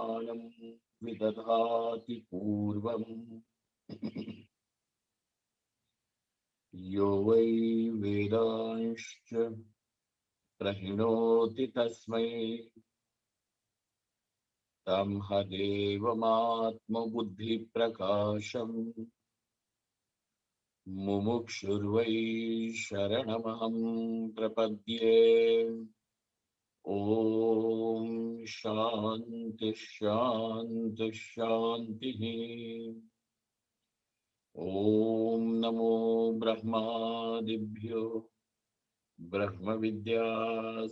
ज्ञानं विदधाति पूर्वम् यो वै वेदांश्च प्रहिणोति तस्मै तं हदेवमात्मबुद्धिप्रकाशम् मुमुक्षुर्वै शरणमहं प्रपद्ये। ॐ शान्ति शान्ति शान्तिः। ॐ नमो ब्रह्मादिभ्यो ब्रह्मविद्या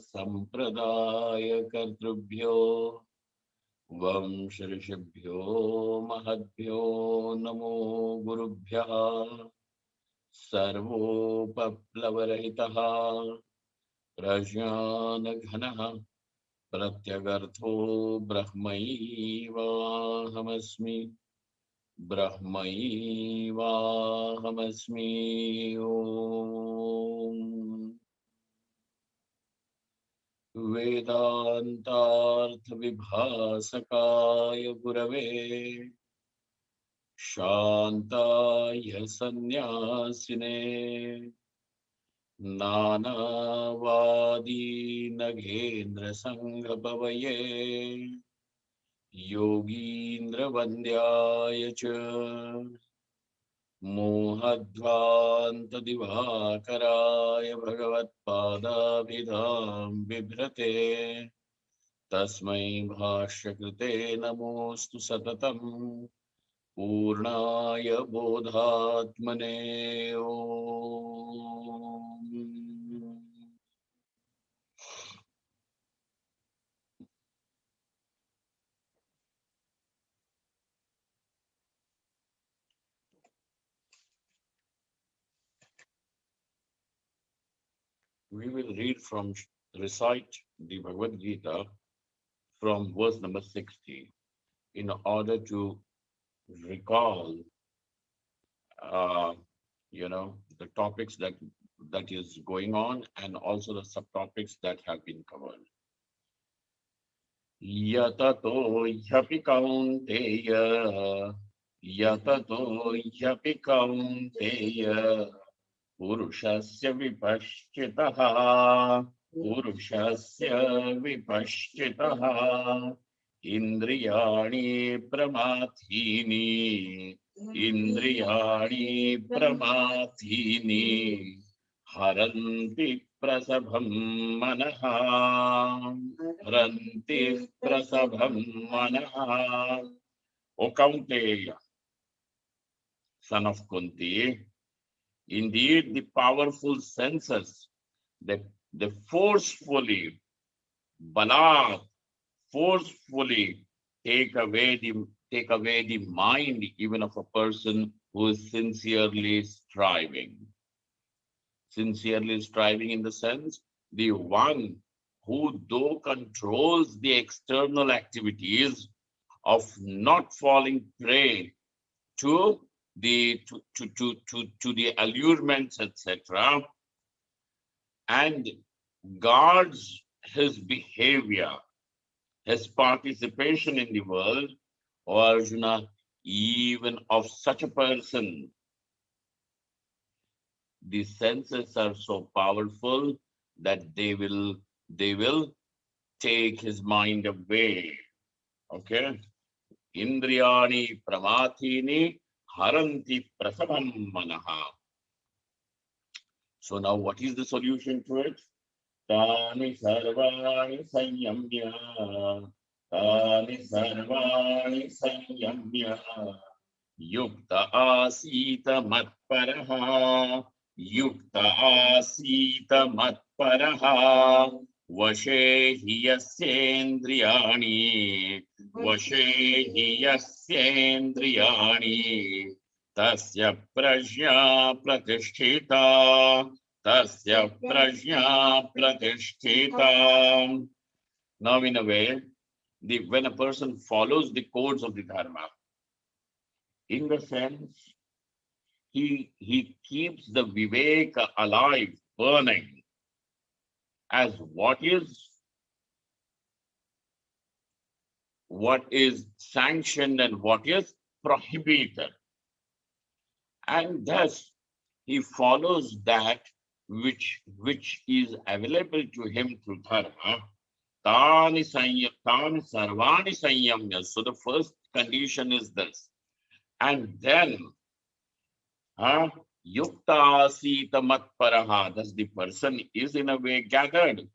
सम्प्रदायकर्तृभ्यो वंश ऋषिभ्यो महद्भ्यो नमो गुरुभ्यः। सर्वोपप्लवरहितः प्रज्ञानघनः प्रत्यगर्थो ब्रह्मैवाहमस्मि ब्रह्मैवाहमस्मि। ॐ वेदान्तार्थविभासकाय गुरवे शान्ताय सन्न्यासिने नानावादी नगेन्द्रसङ्घपवये योगीन्द्रवन्द्याय च मोहध्वान्तदिवाकराय भगवत्पादाभिधां बिभ्रते तस्मै भाष्यकृते नमोऽस्तु सततम् पूर्णाय बोधात्मने। We will recite the Bhagavad Gita from verse number 60 in order to recall, the topics that is going on and also the subtopics that have been covered. Yatato hyapi kaunteya, yatato hyapi kaunteya, purushasya vipashchitaha, purushasya vipashchitaha, indriyani pramathini, indriyani pramathini, haranti prasabham manaha, haranti prasabham manaha. O Kaunteya, son of Kunti, indeed the powerful senses, they forcefully, balat, forcefully take away the mind even of a person who is sincerely striving. Sincerely striving in the sense, the one who though controls the external activities of not falling prey to the allurements, etc., and guards his behavior, his participation in the world. O Arjuna, even of such a person, the senses are so powerful that they will take his mind away. Okay? Indriyani pramathini haranti prasabham manaha. So now what is the solution to it? Tani sarvani sanyamya, tani sarvani sanyamya, yukta asita matparaha, yukta asita matparaha, vashe hi yasyendriyani, vashe hi yasyendriyani, tasya prajna pratisthita, tasya prajna pratisthita. Now, in a way, when a person follows the codes of the dharma, in the sense, he keeps the viveka alive, burning, as what is what is sanctioned and what is prohibited. And thus he follows that which is available to him through dharma. Tani sarvani sanyamya. So the first condition is this. And then yukta sita matparaha. Thus the person is in a way gathered,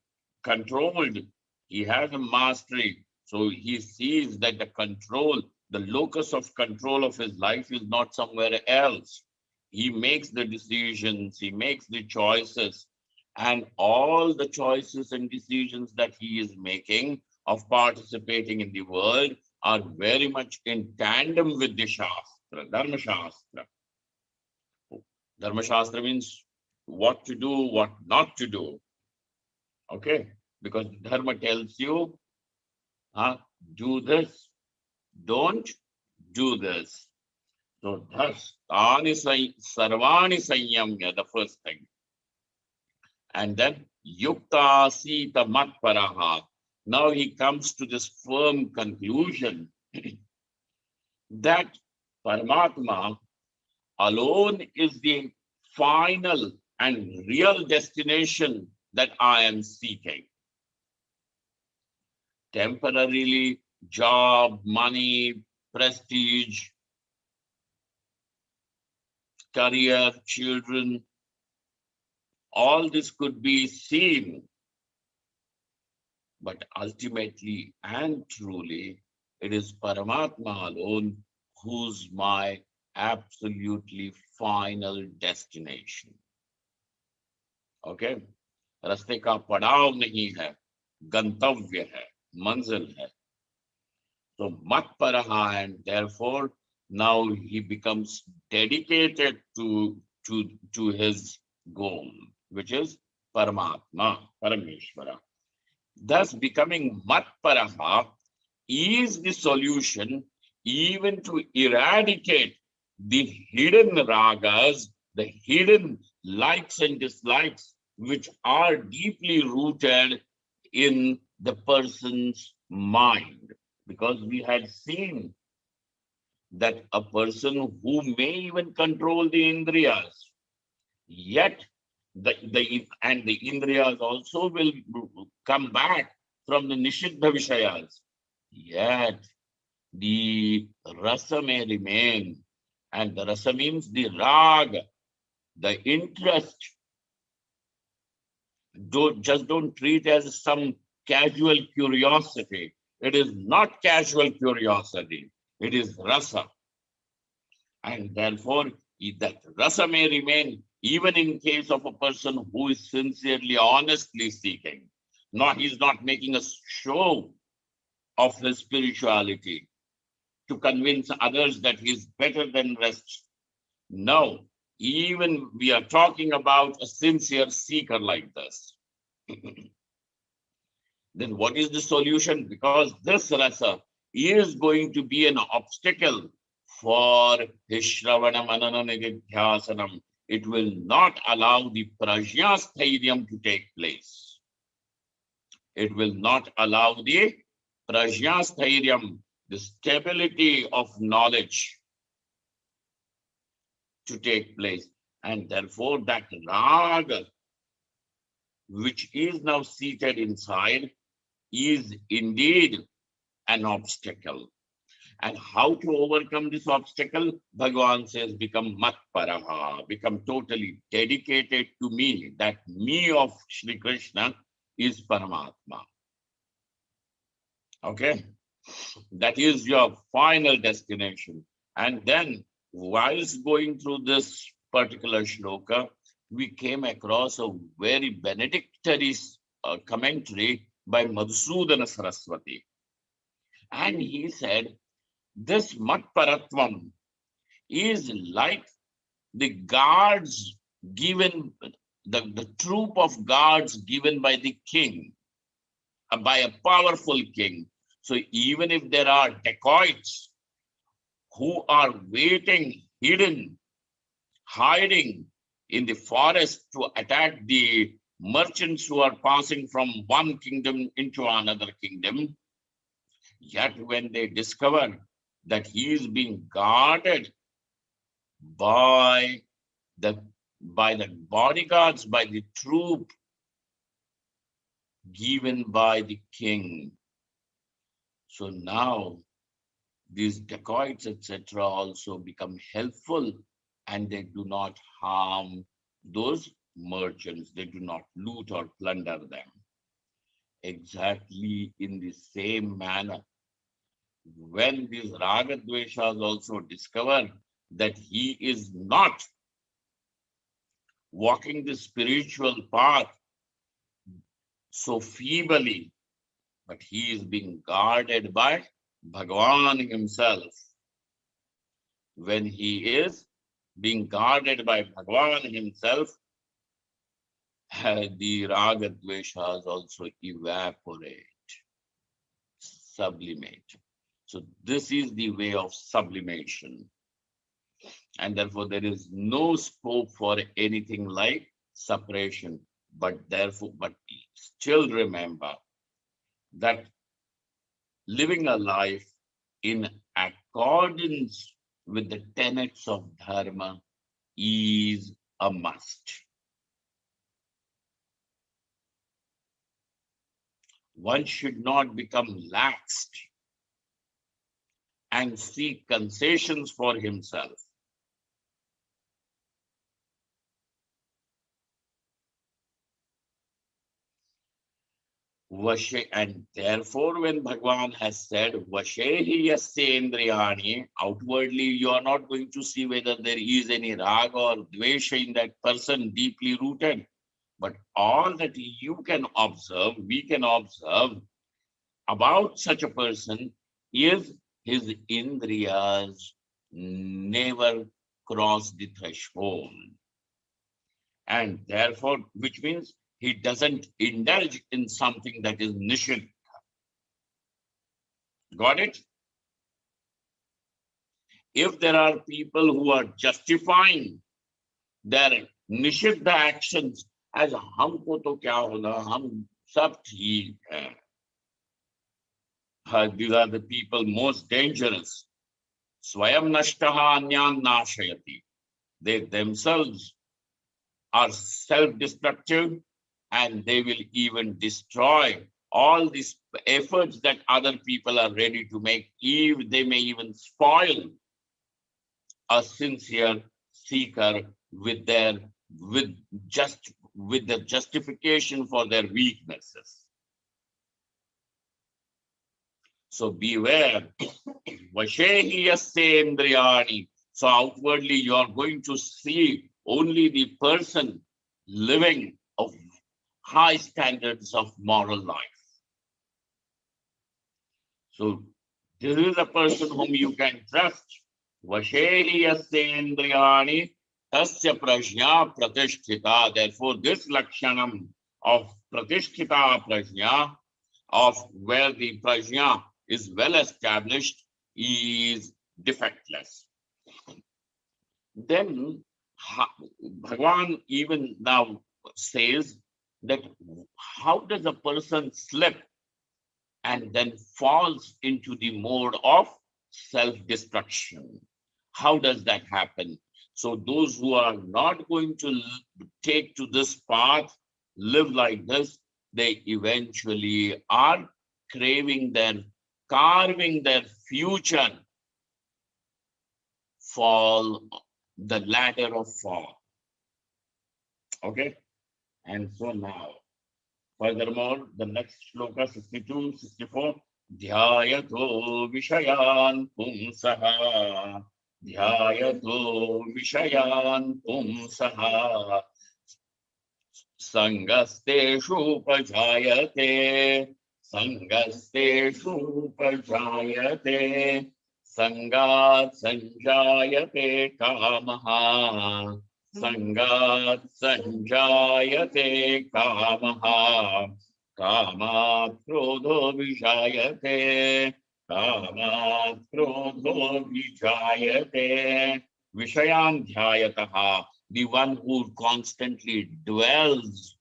controlled. He has a mastery. So he sees that the locus of control of his life is not somewhere else. He makes the decisions, he makes the choices, and all the choices and decisions that he is making of participating in the world are very much in tandem with the Shastra, Dharma Shastra. Dharma Shastra means what to do, what not to do. Okay? Because Dharma tells you, do this, don't do this. So thus, sarvani sanyamya, the first thing. And then yukta sita matparaha. Now he comes to this firm conclusion that Paramatma alone is the final and real destination that I am seeking. Temporarily, job, money, prestige, career, children, all this could be seen. But ultimately and truly, it is Paramatma alone who's my absolutely final destination. Okay? रास्ते का पड़ाव नहीं है, गंतव्य है, मंजिल है. So matparaha, and therefore now he becomes dedicated to his goal, which is Paramatma, Parameshvara. Thus becoming matparaha is the solution even to eradicate the hidden ragas, the hidden likes and dislikes, which are deeply rooted in the person's mind. Because we had seen that a person who may even control the indriyas, yet the indriyas also will come back from the nishiddha vishayas, yet the rasa may remain. And the rasa means the rag, the interest. Don't treat as some casual curiosity. It is not casual curiosity. It is rasa. And therefore, that rasa may remain even in case of a person who is sincerely, honestly seeking. No, he's not making a show of his spirituality to convince others that he's better than rest. No, even we are talking about a sincere seeker like this. Then what is the solution? Because this rasa is going to be an obstacle for his Shravana Manana Nididhyasanam. It will not allow the prajnasthairiam to take place. It will not allow the prajnasthairiam, the stability of knowledge, to take place. And therefore that raga, which is now seated inside, is indeed an obstacle. And how to overcome this obstacle? Bhagavan says, become matparaha, become totally dedicated to me. That me of Shri Krishna is Paramatma. Okay? That is your final destination. And then, whilst going through this particular shloka, we came across a very benedictory commentary by Madhusudana Saraswati. And he said, this matparatvam is like the guards given, the troop of guards given by the king, by a powerful king. So even if there are dacoits who are waiting, hidden, hiding in the forest to attack the merchants who are passing from one kingdom into another kingdom, Yet when they discover that he is being guarded by the bodyguards, by the troop given by the king. So now these dacoits, etc., also become helpful, and they do not harm those merchants. They do not loot or plunder them. Exactly in the same manner, when these ragadveshas also discover that he is not walking the spiritual path so feebly, but he is being guarded by Bhagavan himself. When he is being guarded by Bhagavan himself, the ragadveshas also evaporate, sublimate. So this is the way of sublimation. And therefore there is no scope for anything like separation. But still remember that living a life in accordance with the tenets of dharma is a must. One should not become laxed and seek concessions for himself. And therefore, when Bhagavan has said, Vashehi Yasyendriyani, outwardly you are not going to see whether there is any raga or dvesha in that person deeply rooted. But all that you can observe, we can observe about such a person is his indriyas never cross the threshold. And therefore, which means he doesn't indulge in something that is nishid. Got it? If there are people who are justifying their nishiddha actions as humko to kya hoga, hum sab theek hai. These are the people most dangerous. Swayam nashtaha anyan nashayati. They themselves are self-destructive, and they will even destroy all these efforts that other people are ready to make. They may even spoil a sincere seeker with the justification for their weaknesses. So beware. Vashehi Yasyendriyani. So outwardly you are going to see only the person living of high standards of moral life. So this is a person whom you can trust. Vashehi Yasyendriyani tasya prajna pratisthita. Therefore, this lakshanam of pratisthita prajna, of where the prajna is well established, is defectless. Then Bhagavan even now says that how does a person slip and then falls into the mode of self-destruction? How does that happen? So those who are not going to take to this path, live like this, they eventually are carving their future fall, the ladder of fall. Okay? And so now, furthermore, the next shloka 62, 64, Dhyayato Vishayan Pumsaha. Dhyayato Vishayan Pumsaha. Sangasteshu Pajayate. Sangasteshu Pajayate. Sangat Sanjayate Kamaha. Sangat Sanjayate Kamaha. Kamat Krodho Vijayate. Kamat Krodho Vijayate. Vishayan Dhyayataha. The one who constantly dwells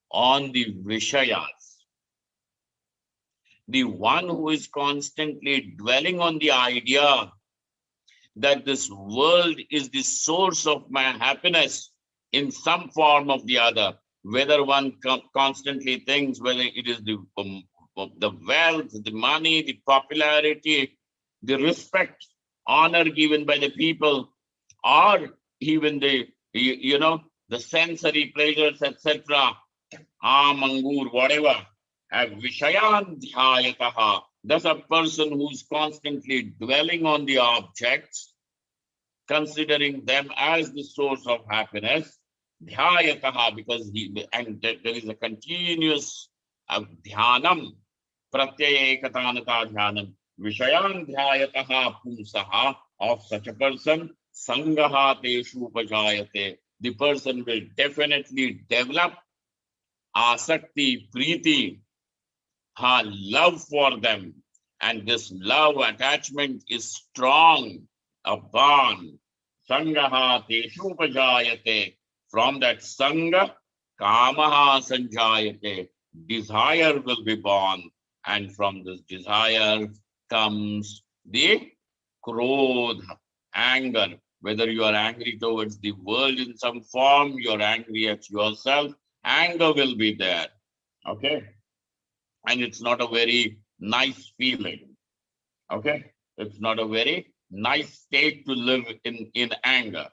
on the Vishayas. The one who is constantly dwelling on the idea that this world is the source of my happiness in some form of the other, whether one constantly thinks whether it is the wealth, the money, the popularity, the respect, honor given by the people, or even the sensory pleasures, etc. Mangur, whatever, have Vishayan Dhyayataha. Thus, a person who's constantly dwelling on the objects, considering them as the source of happiness, Dhyayataha, because there is a continuous dhyanam, pratyayekatanata dhyanam, Vishayan Dhyayataha Pumsaha, of such a person, Sangaha Teshu Upajayate. The person will definitely develop asakti, priti, love for them. And this love attachment is strong, a bond. Sangaha teshu upajayate. From that sangha, kamaha sanjayate. Desire will be born. And from this desire comes the krodha, anger. Whether you are angry towards the world in some form, you're angry at yourself, anger will be there. Okay? And it's not a very nice feeling. Okay? It's not a very nice state to live in anger.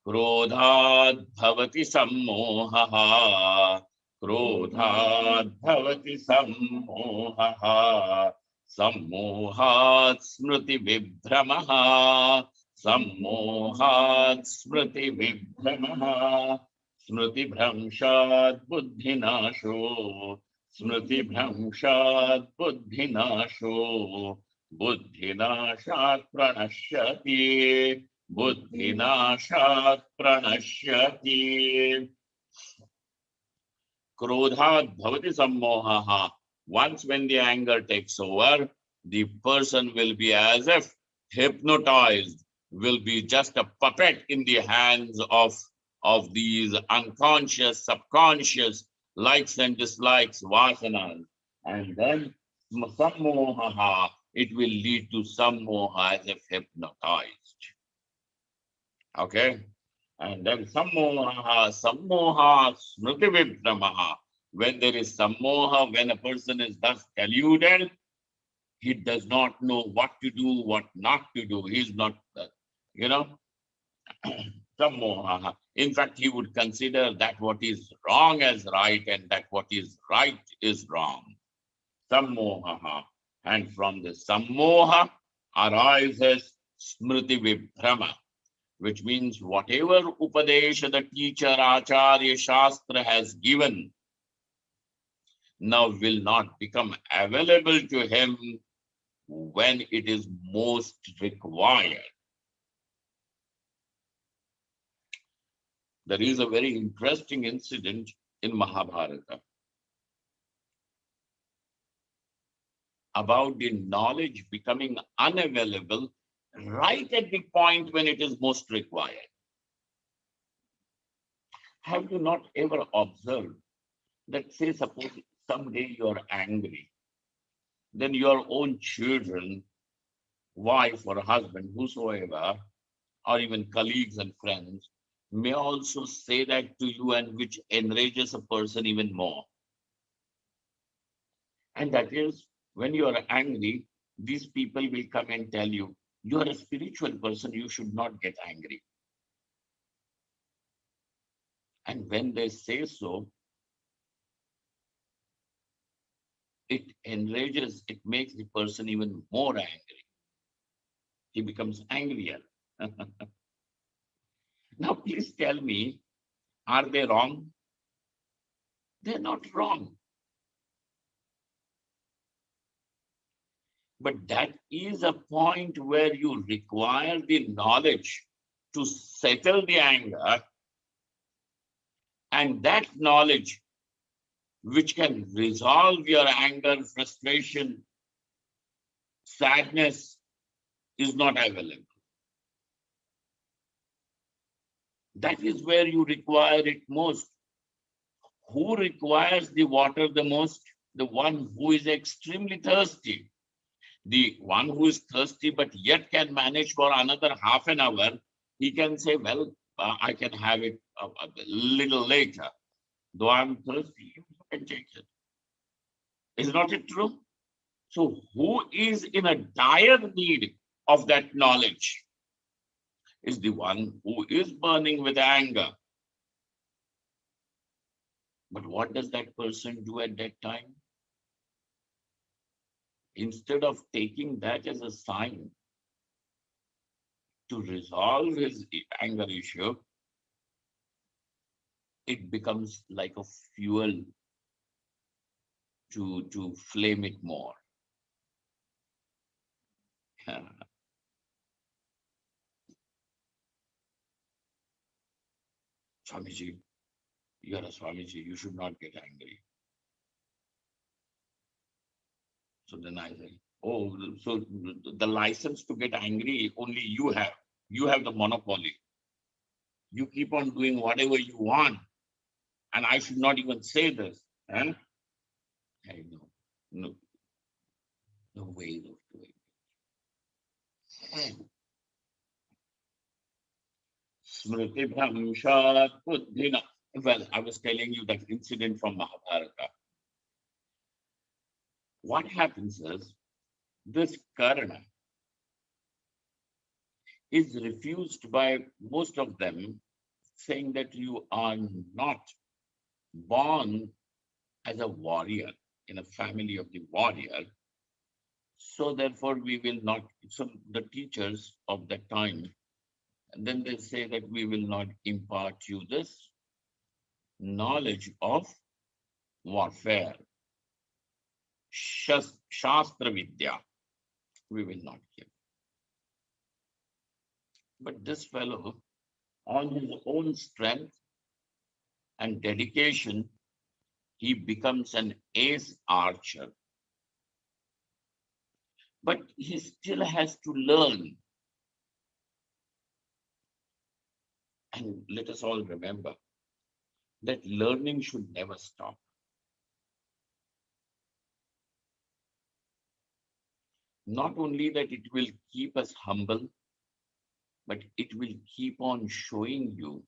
Krodhat bhavati sammohaha. Krodhat bhavati sammohaha. Sammohat smriti vibhramaha. Sammohat smriti vibhramaha. Smriti bhramshat buddhinasho. Smriti bhramshat buddhinasho. Buddhinashat pranashyati. Buddhinashat pranashyati. Krodhat bhavati sammohaha. Once when the anger takes over, the person will be as if hypnotized, will be just a puppet in the hands of these unconscious, subconscious likes and dislikes, vasanas. And then sammohaha, it will lead to sammoha, as if hypnotized. Okay? And then sammoha, smriti vibhramaha. When there is sammoha, when a person is thus deluded, he does not know what to do, what not to do. He's not, sammoha. In fact, he would consider that what is wrong as right and that what is right is wrong. Sammoha. And from the sammoha arises smriti vibhrama, which means whatever upadesha the teacher, acharya, shastra has given now will not become available to him when it is most required. There is a very interesting incident in Mahabharata about the knowledge becoming unavailable right at the point when it is most required. Have you not ever observed that, say, suppose someday you're angry, then your own children, wife or husband, whosoever, or even colleagues and friends, may also say that to you, and which enrages a person even more. And that is, when you are angry, these people will come and tell you, you are a spiritual person, you should not get angry. And when they say so, it enrages, it makes the person even more angry. He becomes angrier. Now, please tell me, are they wrong? They're not wrong. But that is a point where you require the knowledge to settle the anger, and that knowledge which can resolve your anger, frustration, sadness is not available. That is where you require it most. Who requires the water the most? the one who is extremely thirsty. The one who is thirsty but yet can manage for another half an hour, he can say, well, I can have it a little later. Though I'm thirsty, you can take it. Is not it true? So who is in a dire need of that knowledge is the one who is burning with anger. But what does that person do at that time? Instead of taking that as a sign to resolve his anger issue, it becomes like a fuel to flame it more. Swamiji, you're a Swamiji, you should not get angry. So then I say, oh, so the license to get angry only you have. You have the monopoly. You keep on doing whatever you want. And I should not even say this. Huh? I know. No, no way of doing it. Smriti Bhamshat Buddhina. Well, I was telling you that incident from Mahabharata. What happens is this Karna is refused by most of them, saying that you are not born as a warrior in a family of the warrior. So therefore we will not, so the teachers of that time, and then they say that we will not impart you this knowledge of warfare, Shastra Vidya, we will not give. But this fellow, on his own strength and dedication, he becomes an ace archer. But he still has to learn. And let us all remember that learning should never stop. Not only that it will keep us humble, but it will keep on showing you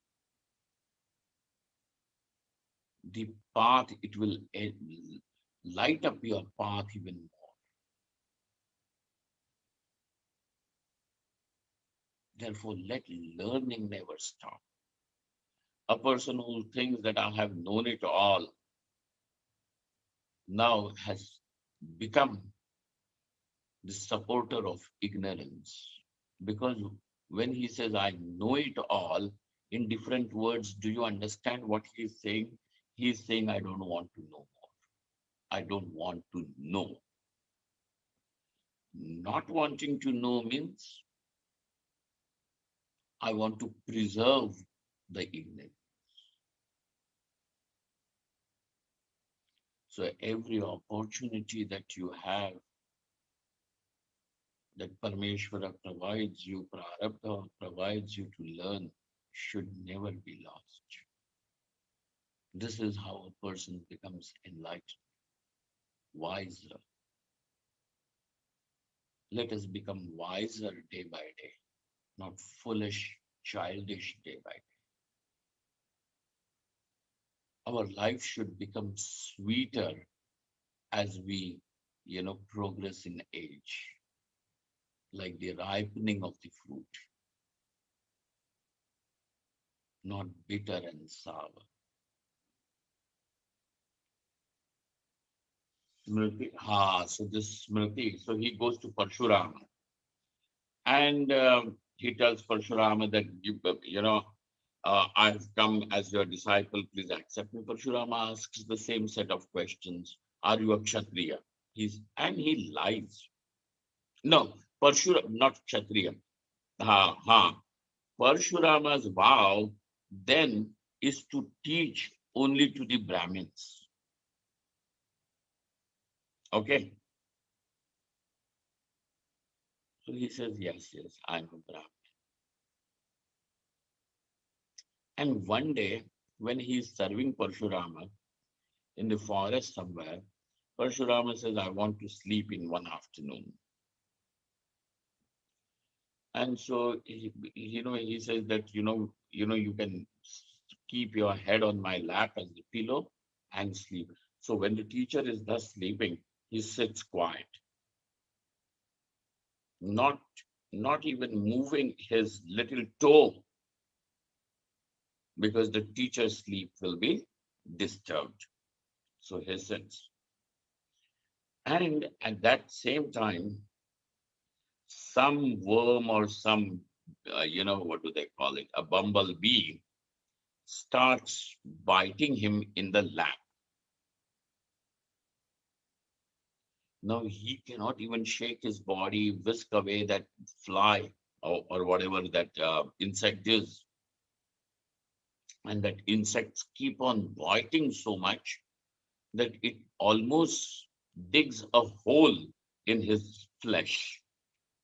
the path, it will light up your path even more. Therefore, let learning never stop. A person who thinks that I have known it all now has become the supporter of ignorance. Because when he says, I know it all, in different words, do you understand what he is saying? He is saying, I don't want to know more. I don't want to know. Not wanting to know means I want to preserve the ignorance. So every opportunity that you have, that Parmeshwara provides you, Prarabdha provides you to learn, should never be lost. This is how a person becomes enlightened, wiser. Let us become wiser day by day, not foolish, childish day by day. Our life should become sweeter as we, progress in age, like the ripening of the fruit, not bitter and sour. Smriti, so this Smriti, so he goes to Parshurama and he tells Parshurama that, I've come as your disciple, please accept me. Parshurama asks the same set of questions. Are you a Kshatriya? And he lies. No, Parshurama, not Kshatriya. Parshurama's vow then is to teach only to the Brahmins. Okay. So he says, yes, I'm a Brahmin. And one day, when he is serving Parshurama in the forest somewhere, Parshurama says, I want to sleep in one afternoon. And so, he says that, you can keep your head on my lap as the pillow and sleep. So when the teacher is thus sleeping, he sits quiet, not, not even moving his little toe, because the teacher's sleep will be disturbed. So he sits. And at that same time, some worm or some, what do they call it? A bumblebee starts biting him in the lap. Now he cannot even shake his body, whisk away that fly or whatever that insect is. And that insects keep on biting so much that it almost digs a hole in his flesh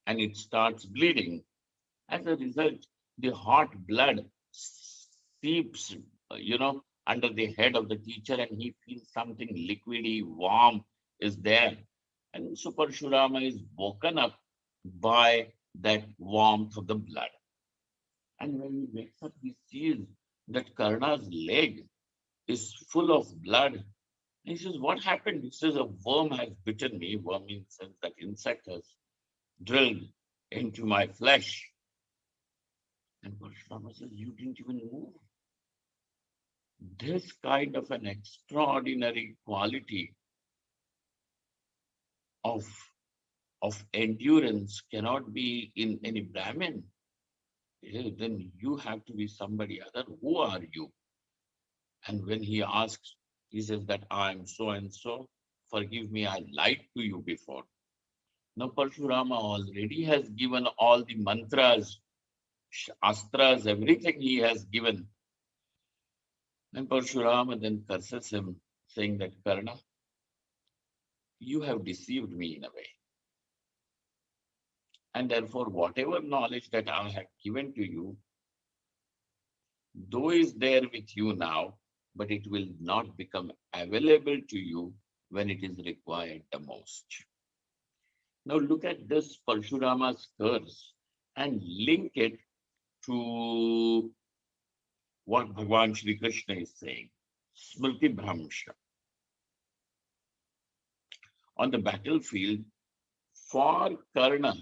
and it starts bleeding. As a result, the hot blood seeps, under the head of the teacher, and he feels something liquidy, warm is there. And so Parshurama is woken up by that warmth of the blood. And when he wakes up, he sees that Karna's leg is full of blood. And he says, what happened? He says, a worm has bitten me. Worm means that insect has drilled into my flesh. And Parshurama says, you didn't even move. This kind of an extraordinary quality of, of endurance cannot be in any Brahmin. Then you have to be somebody other. Who are you? And when he asks, he says that I am so and so. Forgive me, I lied to you before. Now Parshurama already has given all the mantras, astras, everything he has given. And Parshurama then curses him, saying that Karna, you have deceived me in a way. And therefore, whatever knowledge that I have given to you, though is there with you now, but it will not become available to you when it is required the most. Now look at this Parshurama's curse and link it to what Bhagavan Shri Krishna is saying. Smriti Bhramsha. On the battlefield, for Karna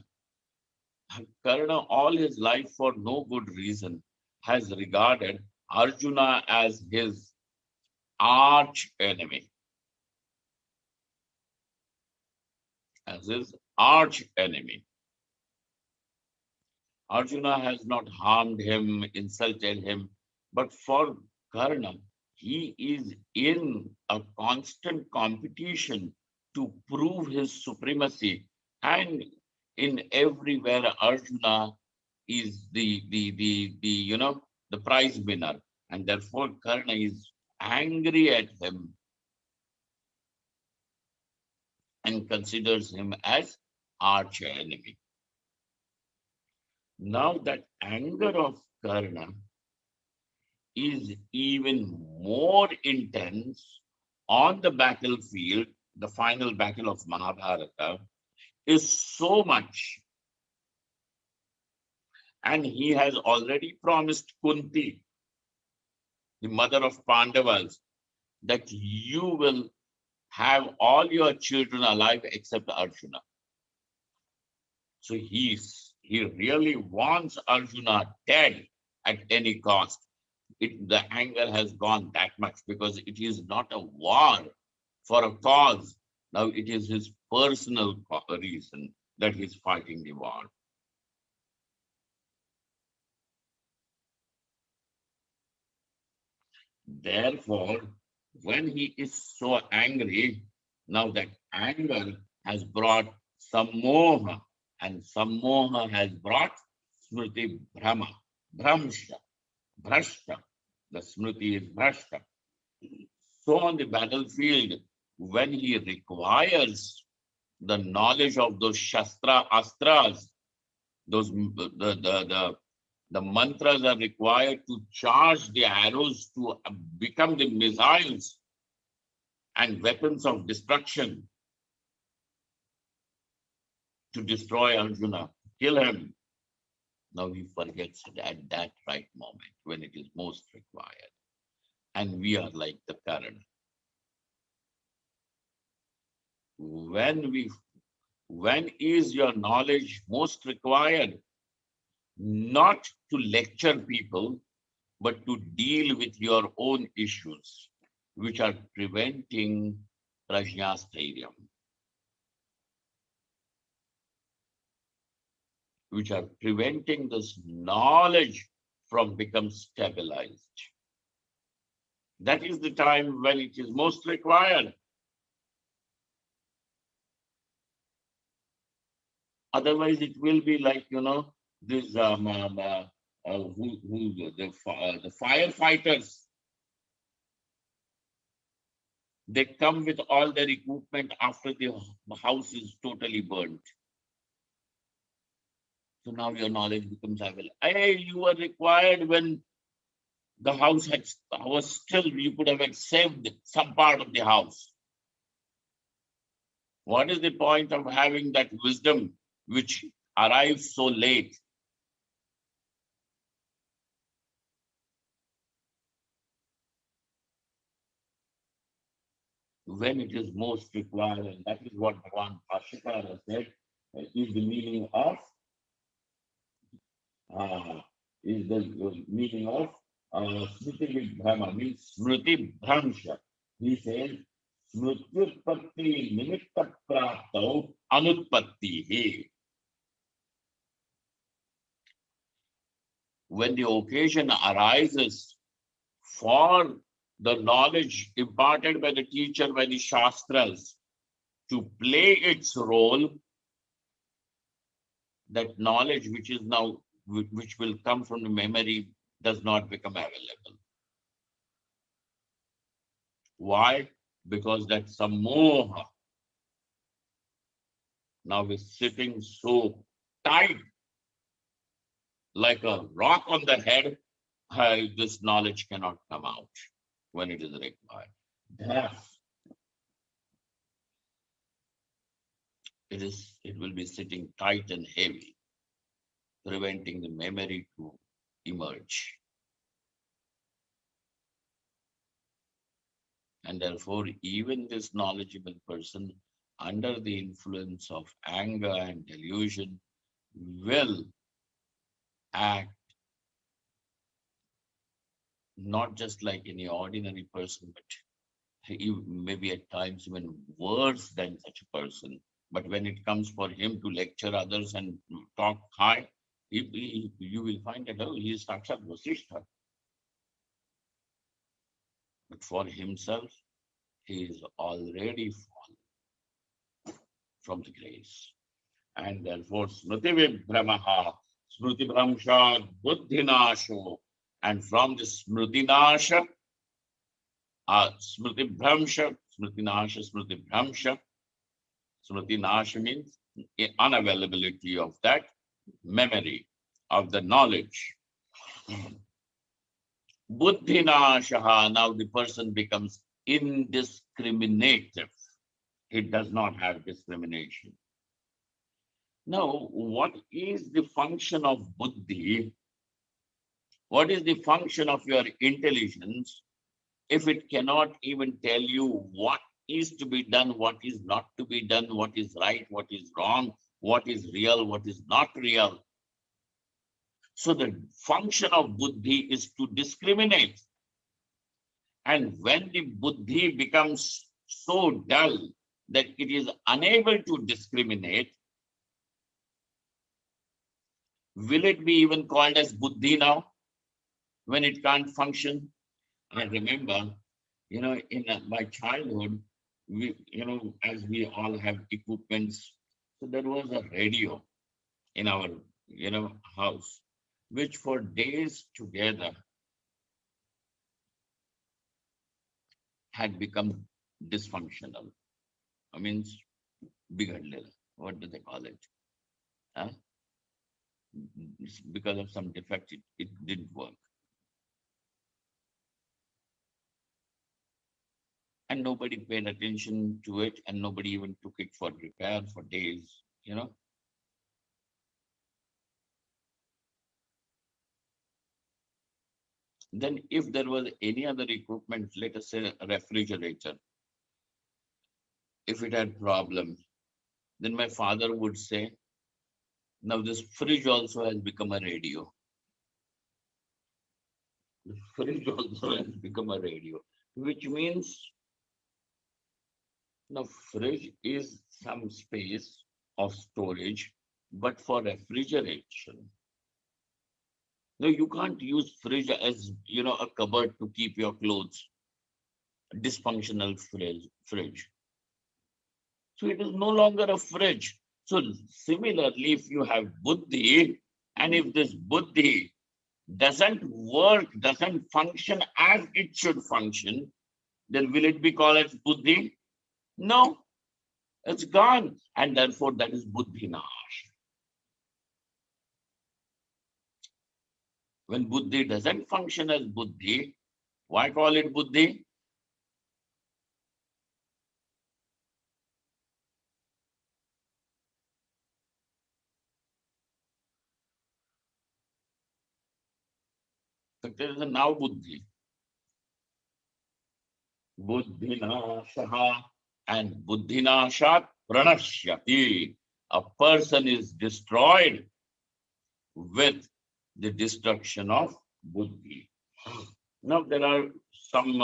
all his life for no good reason has regarded Arjuna as his arch enemy. As his arch enemy. Arjuna has not harmed him, insulted him, but for Karna, he is in a constant competition to prove his supremacy. And in everywhere, Arjuna is the prize winner. And therefore, Karna is angry at him and considers him as arch enemy. Now that anger of Karna is even more intense on the battlefield. The final battle of Mahabharata is so much. And he has already promised Kunti, the mother of Pandavas, that you will have all your children alive except Arjuna. So he really wants Arjuna dead at any cost. The anger has gone that much because it is not a war for a cause. Now it is his personal reason that he's fighting the war. Therefore, when he is so angry, now that anger has brought some moha, and some moha has brought smriti brahma, bhramsha, bhrashta. The smriti is bhrashta. So on the battlefield, when he requires the knowledge of those shastra astras, those the mantras are required to charge the arrows to become the missiles. and weapons of destruction to destroy Arjuna, kill him. Now he forgets it at that right moment when it is most required. And we are like the Karna. When is your knowledge most required? Not to lecture people, but to deal with your own issues, which are preventing prajnasteryam, which are preventing this knowledge from becoming stabilized. That is the time when it is most required. Otherwise, it will be like, this the firefighters. They come with all their equipment after the house is totally burnt. So now your knowledge becomes available. Hey, you were required when the house was still, you could have saved some part of the house. What is the point of having that wisdom which arrives so late? When it is most required, and that is what Bhagavan Ashokara said, is the meaning of uh, Smriti Vibhrama, means Smriti Bhramsha. He says, Smrityutpatti Nimitta Praptau Anutpatti. When the occasion arises for the knowledge imparted by the teacher, by the Shastras, to play its role, that knowledge which will come from the memory does not become available. Why? Because that samoha now is sitting so tight, like a rock on the head. This knowledge cannot come out when it is required. Thus, it will be sitting tight and heavy, preventing the memory to emerge. And therefore, even this knowledgeable person, under the influence of anger and delusion, will act not just like any ordinary person, but maybe at times even worse than such a person. But when it comes for him to lecture others and talk high, you will find that, oh, he is Sakshat Vasishtha. But for himself, he is already fallen from the grace. And therefore, Smriti Vibhramaha, Smriti Bhramsha, Buddhinasho. And from the Smriti Nasha, Smriti Bhramsha, Smriti Nasha, Smriti Bhramsha. Smriti Nasha means unavailability of that memory, of the knowledge. Buddhinashaha, now the person becomes indiscriminative. He does not have discrimination. Now, what is the function of buddhi? What is the function of your intelligence if it cannot even tell you what is to be done, what is not to be done, what is right, what is wrong, what is real, what is not real? So the function of buddhi is to discriminate. And when the buddhi becomes so dull that it is unable to discriminate, will it be even called as buddhi now when it can't function? I remember, in my childhood, as we all have equipments, so there was a radio in our, house, which for days together had become dysfunctional. I mean, bigadlela. What do they call it? Huh? Because of some defect, it didn't work. and nobody paid attention to it, and nobody even took it for repair for days, you know. Then if there was any other equipment, let us say a refrigerator, if it had problems, then my father would say, now this fridge also has become a radio. The fridge also has become a radio, which means the fridge is some space of storage, but for refrigeration. No, you can't use fridge as, a cupboard to keep your clothes. Dysfunctional fridge. So it is no longer a fridge. So similarly, if you have buddhi, and if this buddhi doesn't work, doesn't function as it should function, then will it be called as buddhi? No, it's gone. And therefore, that is buddhi nash. When buddhi doesn't function as buddhi, why call it buddhi? There is a now buddhi. Buddhinashaha, and buddhinashat pranashyati. A person is destroyed with the destruction of buddhi. Now there are some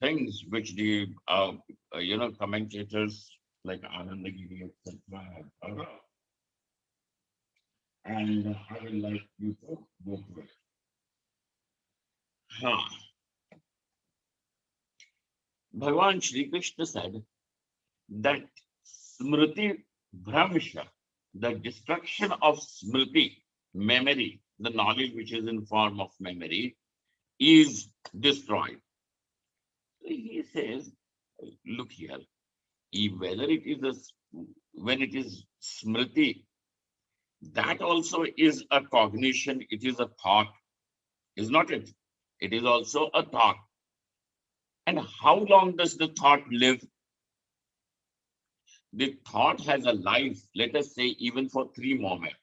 things which the commentators like Anandagiri etc. have covered, and I will like you to go through it. Huh. Bhagavan Shri Krishna said that Smriti Bhramsha, the destruction of Smriti, memory, the knowledge which is in form of memory, is destroyed. He says, look here, whether it is when it is Smriti, that also is a cognition, it is a thought, is not it? It is also a thought. And how long does the thought live? The thought has a life, let us say, even for 3 moments.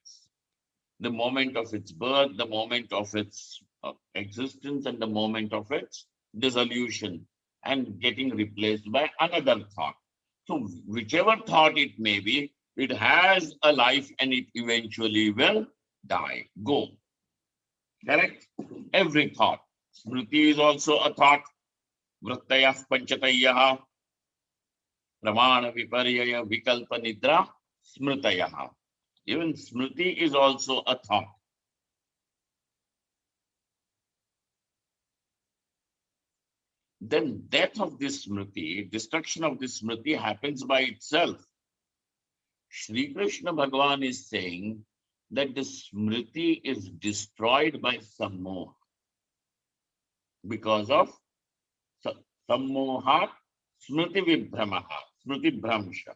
The moment of its birth, the moment of its existence, and the moment of its dissolution, and getting replaced by another thought. So whichever thought it may be, it has a life and it eventually will die, go. Correct? Every thought. Smriti is also a thought. Vrittayah panchatayah pramana viparyaya vikalpa nidra smritayah. Even smriti is also a thought. Then death of this smriti, destruction of this smriti happens by itself. Sri Krishna Bhagavan is saying that the smriti is destroyed by sammoha because of sammoha smriti vibhramaha, smriti bhramsha.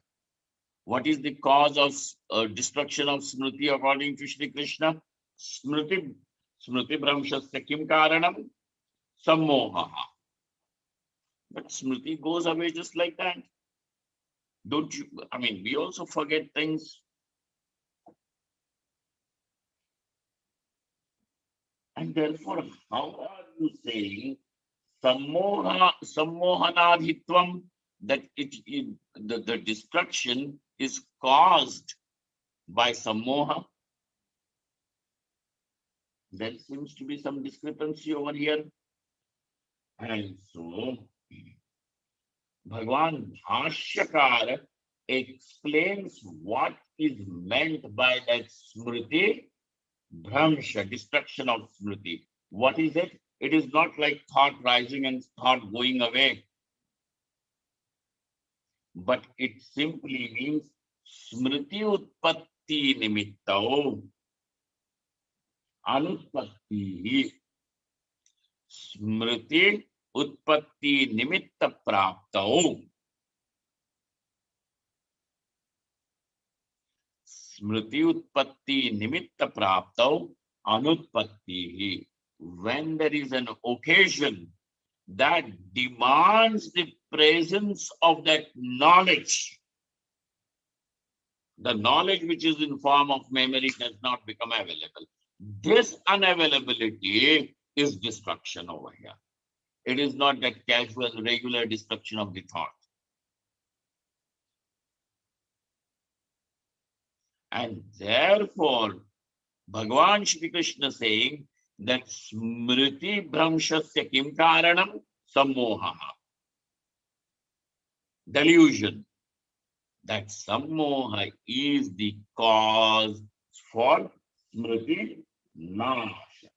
What is the cause of destruction of smriti according to Sri Krishna? Smriti bhramshasya kim karanam? Sammoha. But smriti goes away just like that. Don't you? I mean, we also forget things. And therefore, how are you saying sammohanadhitvam, that the destruction is caused by sammoha? There seems to be some discrepancy over here. And so, Bhagwan Bhashyakara explains what is meant by that smriti bhramsha, destruction of smriti. What is it? It is not like thought rising and thought going away, but it simply means smriti utpatti nimittao anuspatti. Smriti utpatti nimitta praptao. Smriti utpatti nimitta praptau anutpatti. When there is an occasion that demands the presence of that knowledge. The knowledge which is in form of memory does not become available. This unavailability is destruction over here. It is not that casual, regular destruction of the thought. And therefore, Bhagavan Shri Krishna saying that Smriti Bhramshasya Kim Karanam Sammoha. Delusion. That Sammoha is the cause for Smriti Nasha.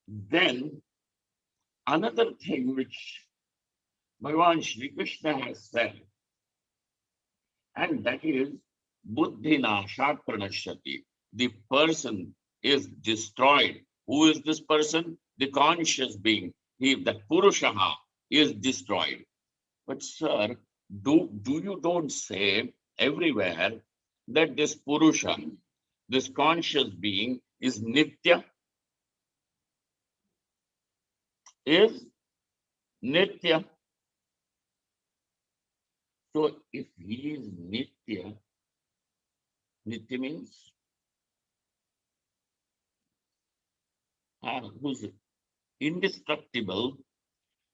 Then another thing which Bhagavan Shri Krishna has said, and that is Buddhi Nasha Pranashyati. The person is destroyed. Who is this person? The conscious being. He, the Purushaha, is destroyed. But sir, do you don't say everywhere that this Purusha, this conscious being, is Nitya? Is Nitya. So if he is Nitya, Nitya means who's indestructible,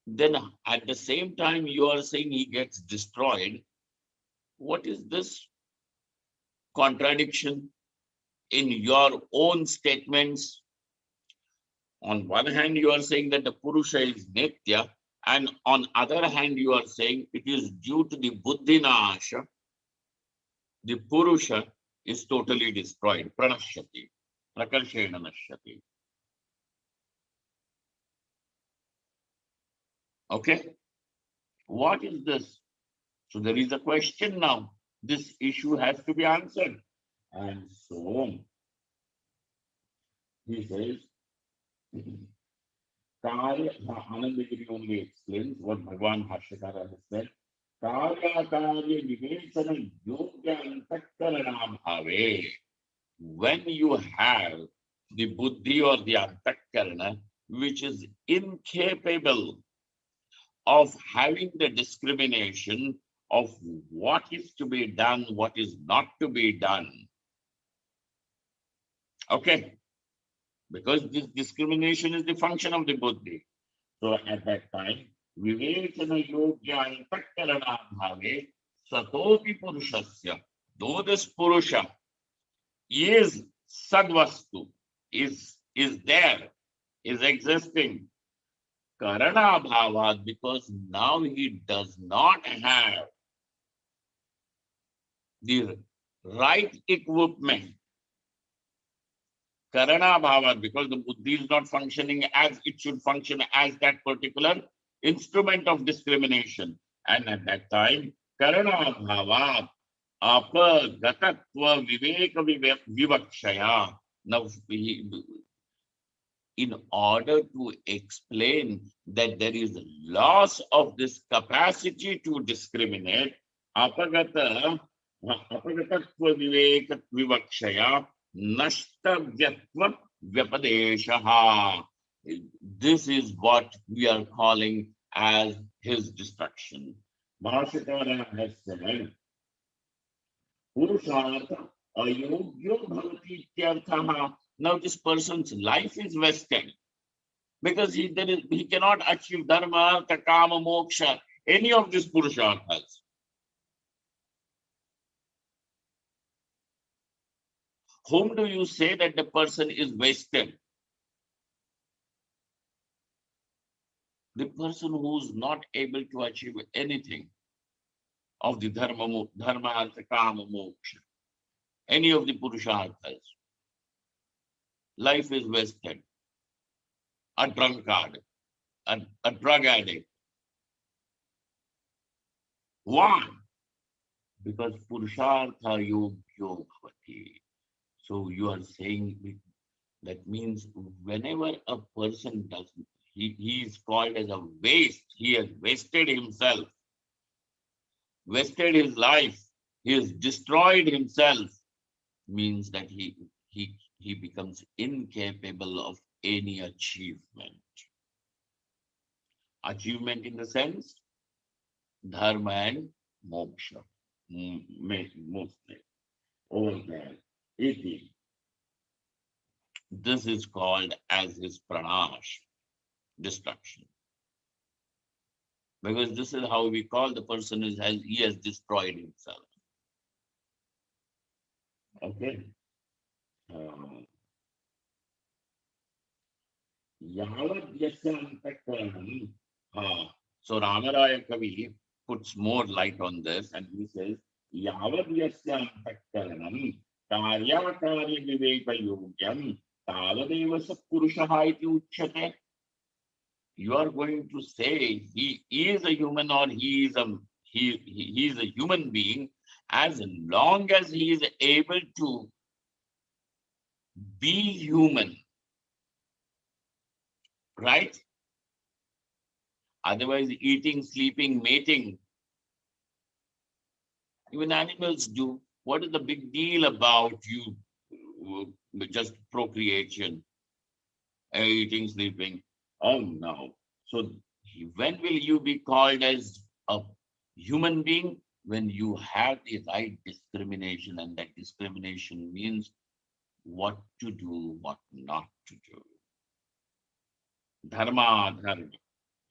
then at the same time you are saying he gets destroyed. What is this contradiction in your own statements? On one hand, you are saying that the Purusha is Nitya, and on other hand, you are saying it is due to the Buddhi Nasha, the Purusha is totally destroyed. Pranashyati, Prakarshena Nashyati. Okay? What is this? So there is a question now. This issue has to be answered. And so he says, Karya, Anandagiri only explains what Bhagavan Bhashyakara has said. Karya Karya Vivesana Yogya Antakkarana Bhave. When you have the buddhi or the antakkarana, which is incapable of having the discrimination of what is to be done, what is not to be done. Okay? Because this discrimination is the function of the buddhi. So at that time, Vivekana Yogya Antakkarana Bhave Satopi Purushasya. Though this Purusha is Sadvastu, is there, is existing, Karana Bhavad, because now he does not have the right equipment. Karana Bhavad, because the buddhi is not functioning as it should function as that particular instrument of discrimination. And at that time, Karana Bhavad, Apagatatva Viveka Vivakshaya. Now, in order to explain that there is loss of this capacity to discriminate, apagatatva viveka vivakshaya nashtavyatva vyapadeshaha. This is what we are calling as his destruction. Bhashyakara has said, Purushartha ayogyo bhavati ityarthaha. Now this person's life is wasted because he cannot achieve dharma, artha, kama, moksha, any of these purusharthas. Whom do you say that the person is wasted? The person who is not able to achieve anything of the dharma, artha, kama, moksha, any of the purusharthas. Life is wasted. A drunkard, a drug addict. Why? Because purushartha yogyo bhavati. So you are saying that means whenever a person does, he is called as a waste. He has wasted himself, wasted his life. He has destroyed himself. Means that he becomes incapable of any achievement. Achievement in the sense, dharma and moksha, mostly. Over there, 18. This is called as his pranash, destruction. Because this is how we call the person is has he has destroyed himself. Okay. Uh, Yavad Yasyantakkaranam. So Ramaraya Kavi puts more light on this and he says, Yavad Yasyantakkaranam Karya Karya Viveka Yogyam Tavadeva Sapurushaha iti uchyate. You are going to say he is a human or he is a human being as long as he is able to be human, right? Otherwise, eating, sleeping, mating, even animals do. What is the big deal about you? Just procreation, eating, sleeping. Oh no. So when will you be called as a human being? When you have the right discrimination, and that discrimination means what to do, what not to do. Dharma, dharma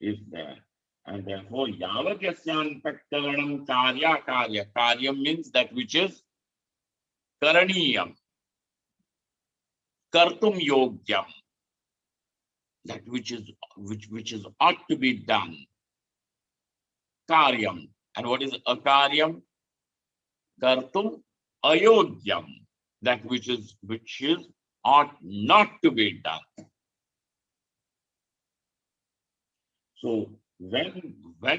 is there. And therefore, yavat yasyantakkaranam karya karya. Karyam means that which is karaniyam, kartum yogyam, that which is ought to be done. Karyam. And what is akaryam? Kartum ayogyam, that which is ought not to be done. So when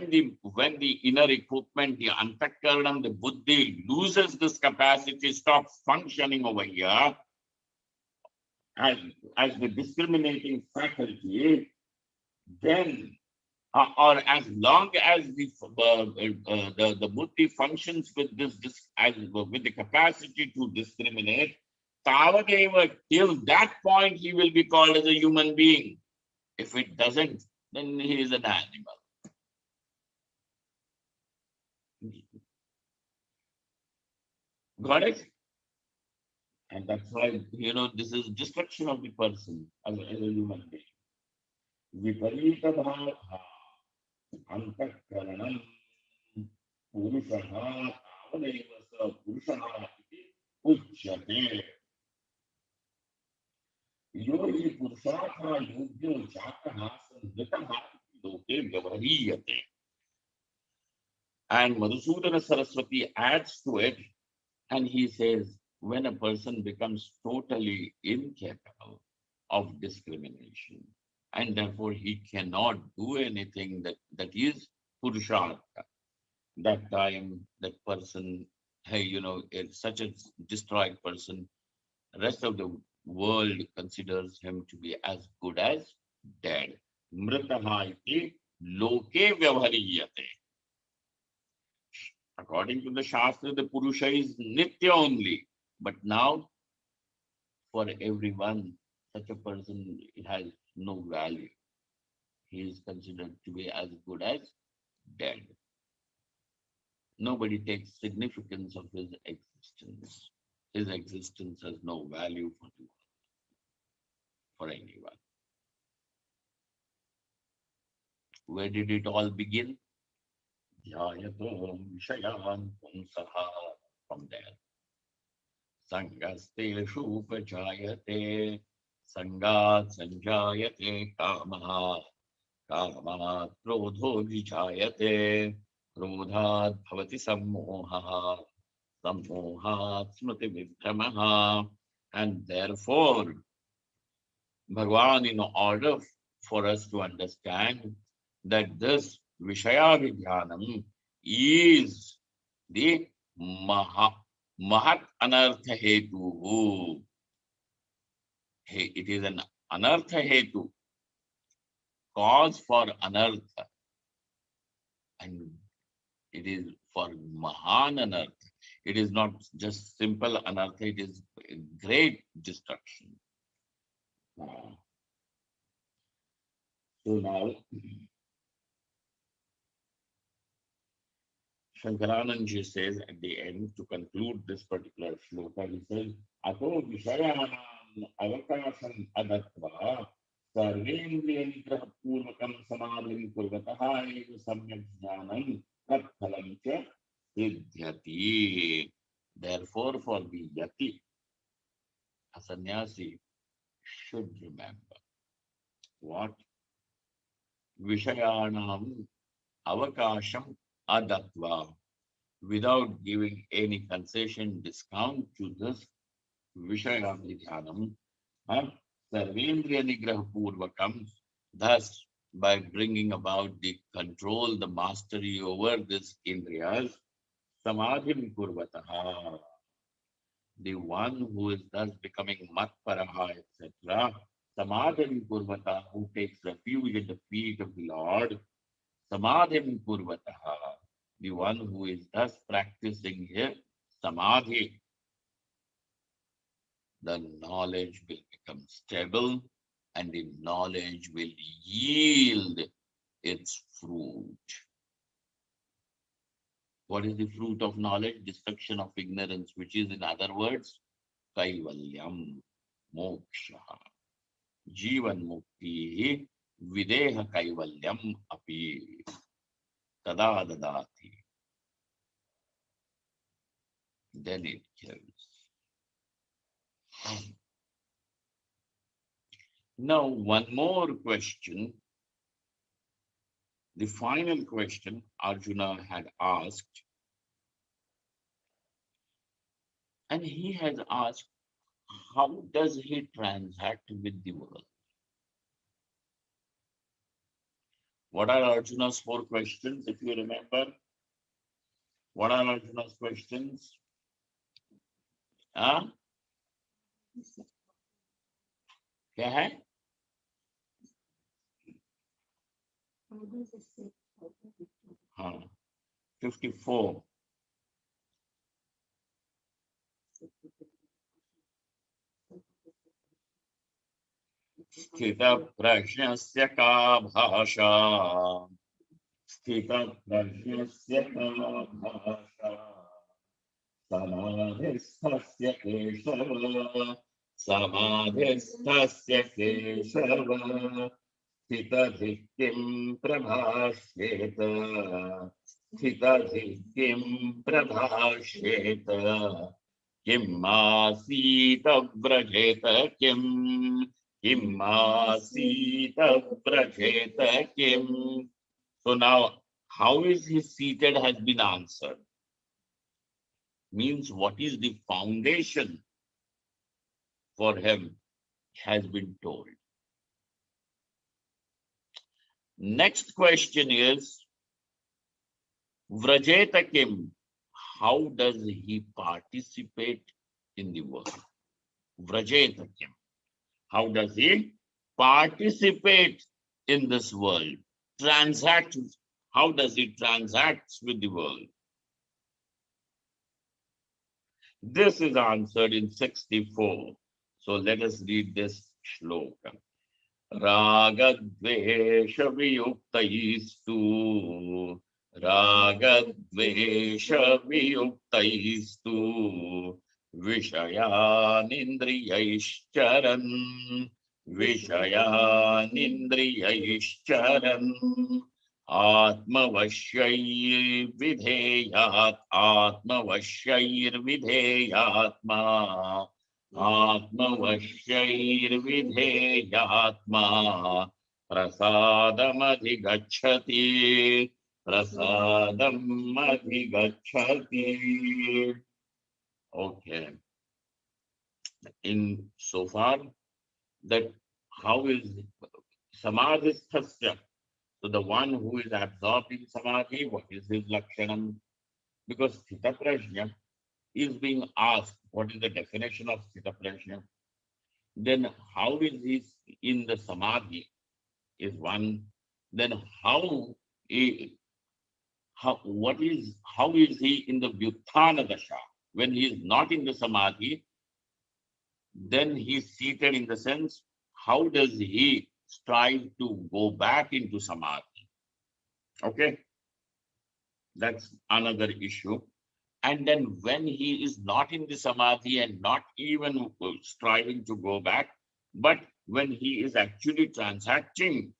the inner equipment, the antakaranam, the buddhi loses this capacity, stops functioning over here as the discriminating faculty, then or as long as the buddhi functions with with the capacity to discriminate, Tavadeva, till that point he will be called as a human being. If it doesn't, then he is an animal. Got it? And that's why, this is destruction of the person as a human being. Viparita bhava antakaranam purushaha tavadeva sa purushaha iti uchyate. Yo hi purushartha yogyo jataha sanvitaha loke vyavahriyate. And Madhusudana Saraswati adds to it, and he says, when a person becomes totally incapable of discrimination, and therefore he cannot do anything that is Purushartha, that time that person, hey, it's such a destroyed person, rest of the world considers him to be as good as dead. Mritaha iti loke vyavahriyate. According to the Shastra, the Purusha is Nitya only. But now, for everyone, such a person has no value. He is considered to be as good as dead. Nobody takes significance of his existence. His existence has no value for anyone. Where did it all begin? Dhyayato Vishayan Pumsaha. From there. Sangasteshu upajayate, sangat sanjayate kamaha, kamahat krodho vijayate, krodhat bhavati sammohaha, sammohat smriti vibhramaha. And therefore, Bhagavan, in order for us to understand that this Vishaya Vidyanam is the Mahat Anartha Hetu. It is an Anartha Hetu, cause for Anartha. And it is for Mahan Anartha. It is not just simple Anartha, it is great destruction. So now, Shankaranand says at the end to conclude this particular shloka, he says, Ato Vishayanam Avakasham Adatva Sarvendriya Nigraha Purvakam Samadhim Kurvataha Eva Samyak Jnanam Tatphalam Cha Siddhyati. Therefore, for the Yati, a sannyasi should remember what? Vishayanam Avakasham Adatva, without giving any concession, discount to this Vishayabhidhanam, Sarvendriya Nigraha Purvakam, thus by bringing about the control, the mastery over this Indriyas, Samadhim Kurvataha, the one who is thus becoming Matparaha, etc. Samadhim Kurvataha, who takes refuge at the feet of the Lord, Samadhim Kurvataha, the one who is thus practicing here, Samadhi, the knowledge will become stable and the knowledge will yield its fruit. What is the fruit of knowledge? Destruction of ignorance, which is in other words, Kaivalyam, Moksha, Jivan Mukti, Videha Kaivalyam Api, Tada Dadati. Then it kills. Now, one more question. The final question Arjuna had asked, and he has asked, how does he transact with the world? What are Arjuna's 4 questions, if you remember? What are Arjuna's questions? Huh? क्या है? 54. स्थितप्रज्ञस्य का भाषा? स्थितप्रज्ञस्य का भाषा? समाधिस्थस्य केशव, समाधिस्थस्य केशव, स्थितधिः किं प्रभाष्येत, स्थितधिः किं प्रभाष्येत, किम् आसीत व्रजेत किम् आसीत व्रजेत किम्. So now, how is he seated has been answered. Means what is the foundation for him has been told. Next question is, Vrajeta Kim, how does he participate in the world? Vrajeta Kim, how does he participate in this world? Transact, how does he transact with the world? This is answered in 64. So let us read this shloka. Ragadvesha viyuktaistu, Ragadvesha viyuktaistu, Vishayanindriyaishcharan, Vishayanindriyaishcharan, Atmavashyai vidheyat, Atmavashyai vidheyatma, Atmavashyai vidheyatma, Prasadam adhigacchati. Okay. In so far that how is samadhisthasya? So the one who is absorbed in samadhi, what is his lakshanam? Because sthita prajna is being asked, what is the definition of sthita prajna? Then how is he in the samadhi is one. Then how is he in the vyuthana dasha? When he is not in the samadhi, then he is seated in the sense, how does he strive to go back into samadhi? Okay. That's another issue. And then when he is not in the samadhi and not even striving to go back, but when he is actually transacting,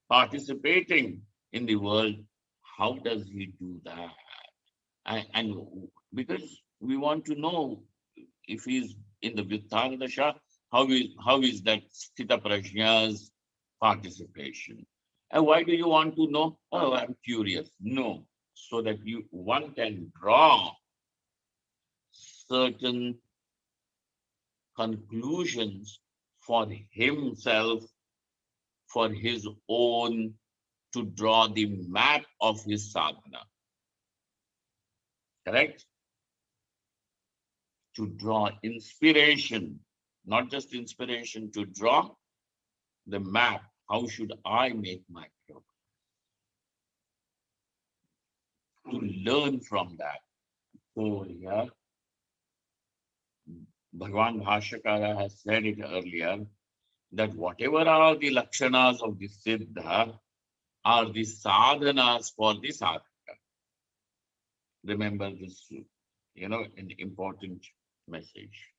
participating in the world, how does he do that? And because we want to know if he's in the Vyuttara Dasha, how is that Sthita Prajna's participation? And why do you want to know? Oh, I'm curious. No, so that one can draw certain conclusions for himself, for his own, to draw the map of his sadhana. Correct? To draw inspiration, not just inspiration, to draw the map. How should I make my progress? To learn from that. So here, Bhagavan Bhashyakara has said it earlier that whatever are the lakshanas of the Siddha are the sadhanas for the sadhaka. Remember this, an important message.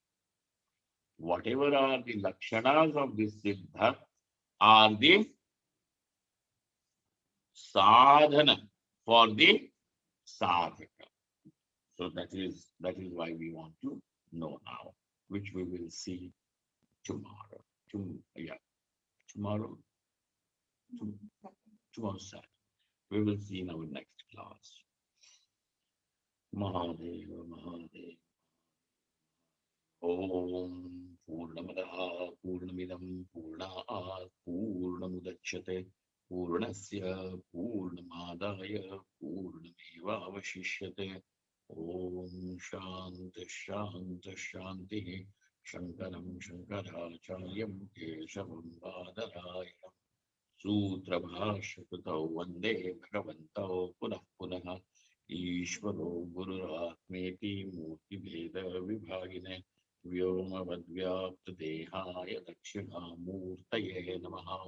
Whatever are the lakshanas of the Siddha are the sadhana for the sadhaka. So that is why we want to know now, which we will see tomorrow. Yeah, tomorrow, tomorrow Saturday. We will see in our next class. Mahadeva, Mahadeva. Om Purnamadaha Purnamidam Purnat Purnamudachyate Purnasya Purnamadaya Purnameva Avashishyate. Om Shanti Shanti Shanti Shankaram Shankaracharyam Keshavam Badarayam Sutrabhashakutau Vande Bhagavantau Punah Punah Ishvaro Gururatmeti Murti Veda Vibhagine Vyomavadvyaptadehaaya Dakshinamurtaye Namaha.